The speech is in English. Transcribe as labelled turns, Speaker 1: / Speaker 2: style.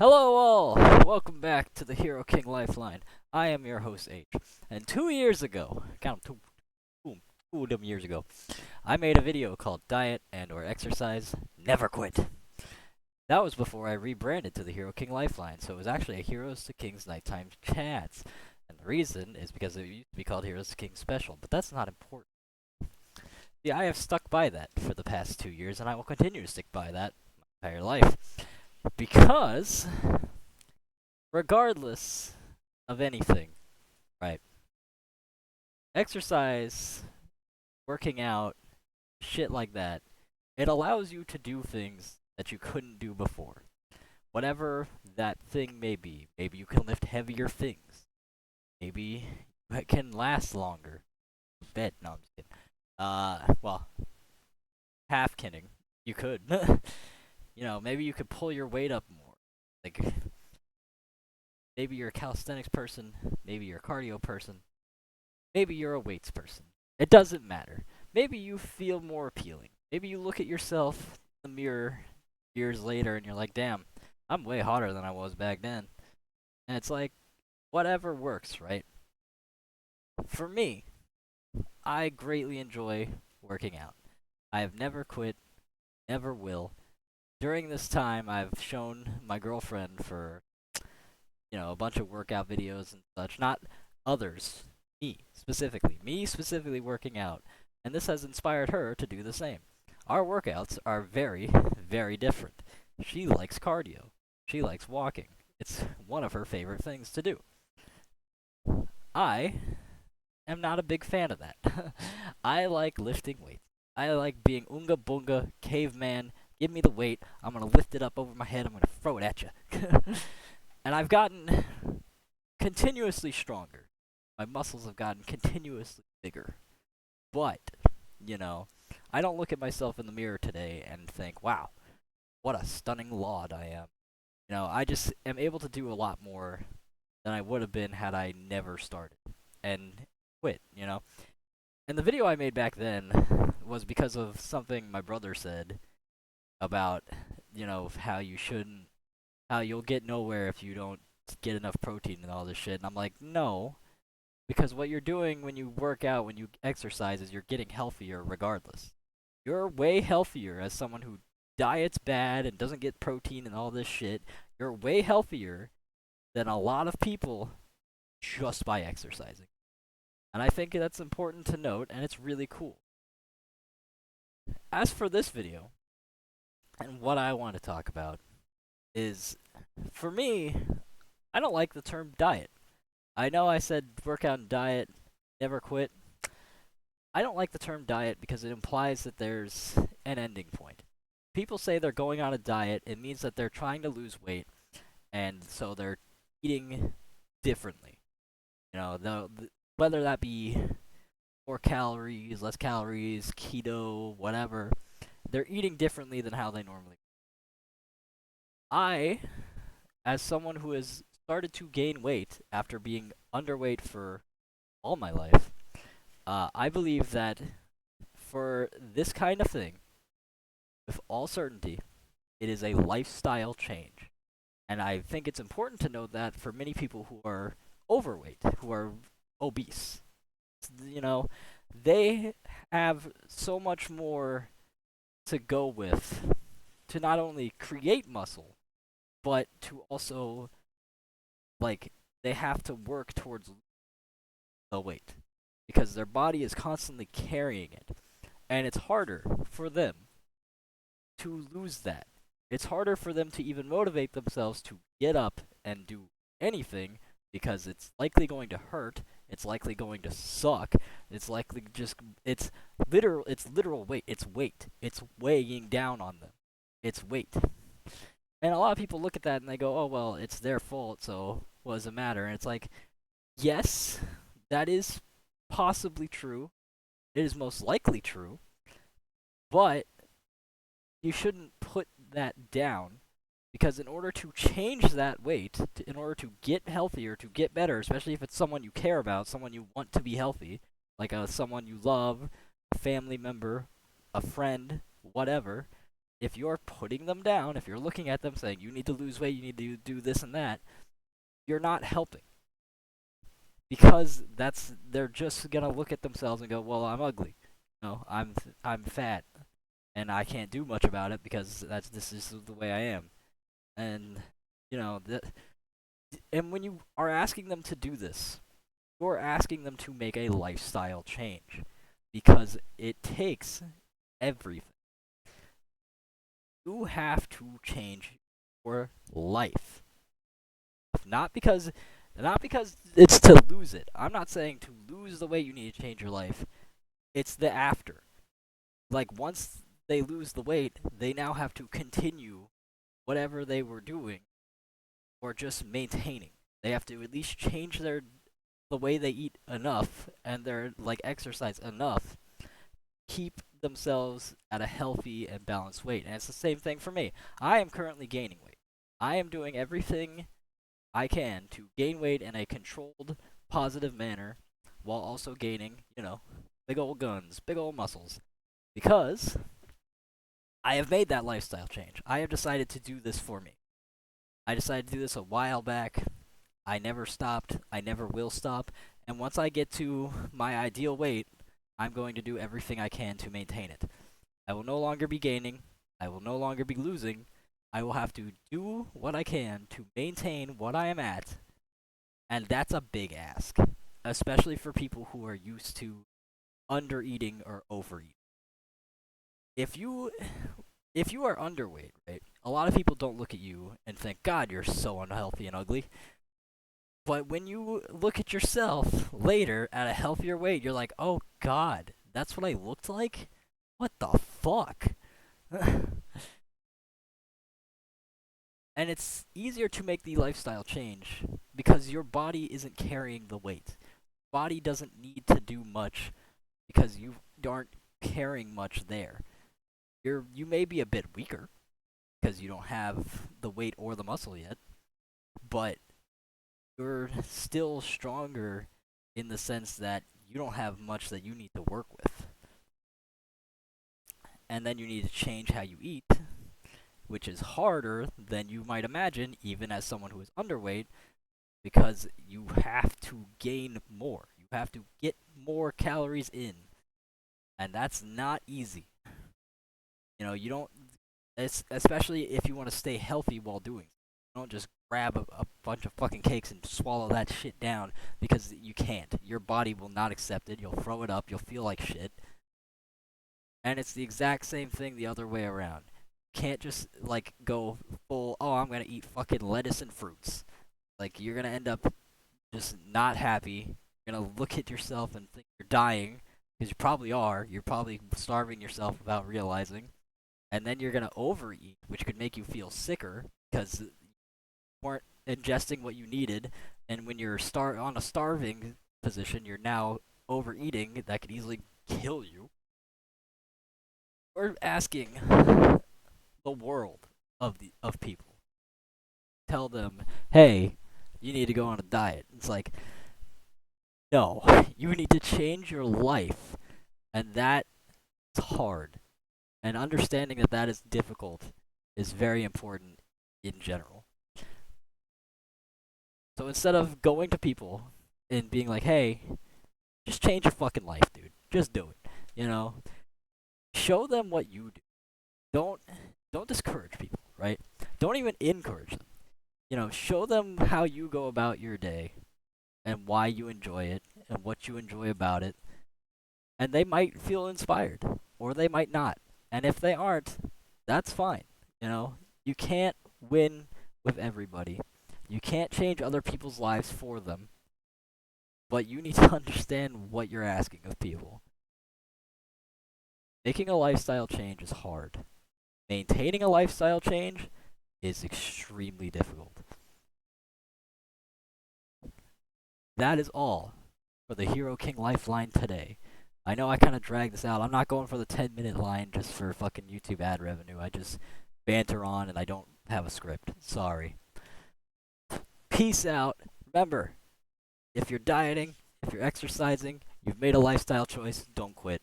Speaker 1: Hello all! Welcome back to the HeroKing Lifeline. I am your host H. And 2 years ago, count 'em, two of them years ago, I made a video called Diet and or Exercise Never Quit. That was before I rebranded to the HeroKing Lifeline, so it was actually a Heroes to Kings Nighttime Chats. And the reason is because it used to be called Heroes to Kings Special, but that's not important. See, I have stuck by that for the past 2 years, and I will continue to stick by that my entire life. Because regardless of anything, right? Exercise, working out, shit like that, it allows you to do things that you couldn't do before. Whatever that thing may be. Maybe you can lift heavier things. Maybe it can last longer. Bet. No, I'm just kidding. Well, half kidding. You could. Maybe you could pull your weight up more. Like, maybe you're a calisthenics person, maybe you're a cardio person, maybe you're a weights person. It doesn't matter. Maybe you feel more appealing. Maybe you look at yourself in the mirror years later and you're like, damn, I'm way hotter than I was back then. And it's like, whatever works, right? For me, I greatly enjoy working out. I have never quit, never will. During this time, I've shown my girlfriend for a bunch of workout videos and such. Not others. Me specifically working out. And this has inspired her to do the same. Our workouts are very, very different. She likes cardio. She likes walking. It's one of her favorite things to do. I am not a big fan of that. I like lifting weights. I like being unga bunga, caveman. Give me the weight. I'm going to lift it up over my head. I'm going to throw it at you. And I've gotten continuously stronger. My muscles have gotten continuously bigger. But, I don't look at myself in the mirror today and think, wow, what a stunning lord I am. I just am able to do a lot more than I would have been had I never started and quit. And the video I made back then was because of something my brother said about, how you'll get nowhere if you don't get enough protein and all this shit. And I'm like, no, because what you're doing when you work out, when you exercise, is you're getting healthier regardless. You're way healthier as someone who diets bad and doesn't get protein and all this shit. You're way healthier than a lot of people just by exercising. And I think that's important to note, and it's really cool. As for this video, and what I want to talk about, is, for me, I don't like the term diet. I know I said workout and diet, never quit. I don't like the term diet because it implies that there's an ending point. People say they're going on a diet, it means that they're trying to lose weight, and so they're eating differently. Whether that be more calories, less calories, keto, whatever, they're eating differently than how they normally. I, as someone who has started to gain weight after being underweight for all my life, I believe that for this kind of thing, with all certainty, it is a lifestyle change. And I think it's important to note that for many people who are overweight, who are obese, they have so much more to go with to not only create muscle, but to also, they have to work towards the weight because their body is constantly carrying it. And it's harder for them to lose that. It's harder for them to even motivate themselves to get up and do anything because it's likely going to hurt. It's likely going to suck. It's likely it's literal weight. It's weight. It's weighing down on them. It's weight. And a lot of people look at that and they go, oh, well, it's their fault, so what does it matter? And it's like, yes, that is possibly true. It is most likely true. But you shouldn't put that down because in order to change that weight, in order to get healthier, to get better, especially if it's someone you care about, someone you want to be healthy, like someone you love, a family member, a friend, whatever, if you're putting them down, if you're looking at them saying you need to lose weight, you need to do this and that, you're not helping. Because they're just gonna look at themselves and go, well, I'm ugly, I'm fat, and I can't do much about it because this is the way I am, and you know that. And when you are asking them to do this, you're asking them to make a lifestyle change, because it takes everything. You have to change your life, not because it's to lose it. I'm not saying to lose the weight you need to change your life. It's the after. Like, once they lose the weight, they now have to continue whatever they were doing or just maintaining. They have to at least change the way they eat enough and their like exercise enough, keep themselves at a healthy and balanced weight. And it's the same thing for me. I am currently gaining weight. I am doing everything I can to gain weight in a controlled, positive manner while also gaining, big old guns, big old muscles. Because I have made that lifestyle change. I have decided to do this for me. I decided to do this a while back. I never stopped. I never will stop. And once I get to my ideal weight, I'm going to do everything I can to maintain it. I will no longer be gaining. I will no longer be losing. I will have to do what I can to maintain what I am at. And that's a big ask, especially for people who are used to under eating or overeating. If you if you are underweight, right? A lot of people don't look at you and think, "God, you're so unhealthy and ugly." But when you look at yourself later at a healthier weight, you're like, "Oh God, that's what I looked like? What the fuck?" And it's easier to make the lifestyle change because your body isn't carrying the weight. Body doesn't need to do much because you aren't carrying much there. You may be a bit weaker because you don't have the weight or the muscle yet, but you're still stronger in the sense that you don't have much that you need to work with. And then you need to change how you eat, which is harder than you might imagine, even as someone who is underweight, because you have to gain more. You have to get more calories in. And that's not easy. You don't, especially if you want to stay healthy while doing it. You don't just grab a bunch of fucking cakes and swallow that shit down because you can't. Your body will not accept it. You'll throw it up. You'll feel like shit. And it's the exact same thing the other way around. Can't just, like, go full, oh, I'm gonna eat fucking lettuce and fruits. Like, you're gonna end up just not happy. You're gonna look at yourself and think you're dying, because you probably are. You're probably starving yourself without realizing. And then you're gonna overeat, which could make you feel sicker, because you weren't ingesting what you needed. And when you're on a starving position, you're now overeating. That could easily kill you. We're asking the world of people. Tell them, hey, you need to go on a diet. It's like, no, you need to change your life, and that is hard. And understanding that that is difficult is very important in general. So instead of going to people and being like, hey, just change your fucking life, dude. Just do it. Show them what you do. Don't discourage people, right? Don't even encourage them. Show them how you go about your day and why you enjoy it and what you enjoy about it. And they might feel inspired or they might not. And if they aren't, that's fine. You can't win with everybody. You can't change other people's lives for them. But you need to understand what you're asking of people. Making a lifestyle change is hard. Maintaining a lifestyle change is extremely difficult. That is all for the HeroKing Lifeline today. I know I kind of dragged this out. I'm not going for the 10-minute line just for fucking YouTube ad revenue. I just banter on and I don't have a script. Sorry. Peace out. Remember, if you're dieting, if you're exercising, you've made a lifestyle choice, don't quit.